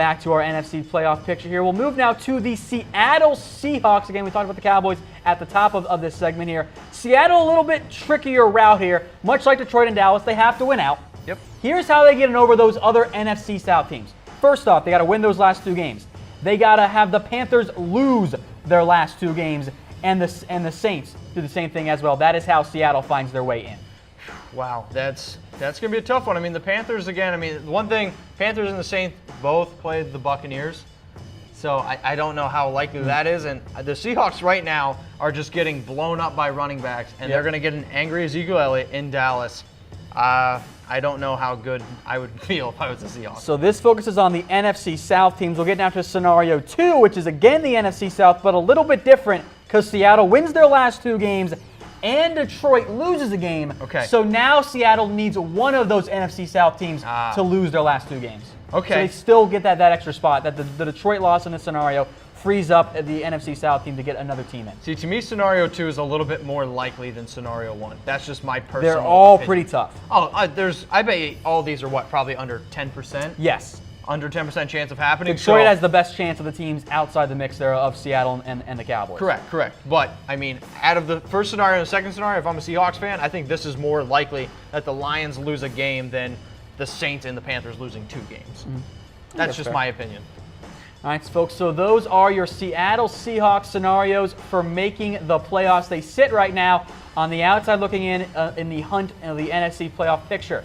back to our NFC playoff picture here. We'll move now to the Seattle Seahawks. Again, we talked about the Cowboys at the top of this segment here. Seattle, a little bit trickier route here. Much like Detroit and Dallas, they have to win out. Yep. Here's how they get in over those other NFC South teams. First off, they got to win those last 2 games. They got to have the Panthers lose their last 2 games, and the Saints do the same thing as well. That is how Seattle finds their way in. Wow, that's going to be a tough one. I mean, the Panthers, again, I mean, one thing, Panthers and the Saints both played the Buccaneers, so I don't know how likely that is. And the Seahawks right now are just getting blown up by running backs, and they're going to get an angry Ezekiel Elliott in Dallas. I don't know how good I would feel if I was the Seahawks. So this focuses on the NFC South teams. We'll get down to scenario 2, which is again the NFC South, but a little bit different because Seattle wins their last 2 games and Detroit loses a game. Okay. So now Seattle needs one of those NFC South teams to lose their last 2 games. Okay. So they still get that extra spot. That the Detroit loss in this scenario frees up the NFC South team to get another team in. See, to me, scenario 2 is a little bit more likely than scenario 1. That's just my personal They're all opinion. pretty tough. Oh, I bet all these are what, probably under 10%? Yes. Under 10% chance of happening. Detroit has the best chance of the teams outside the mix there of Seattle and the Cowboys. Correct. But, I mean, out of the first scenario and the second scenario, if I'm a Seahawks fan, I think this is more likely that the Lions lose a game than the Saints and the Panthers losing 2 games. That's just fair. my opinion. All right, folks, so those are your Seattle Seahawks scenarios for making the playoffs. They sit right now on the outside looking in the hunt of the NFC playoff picture.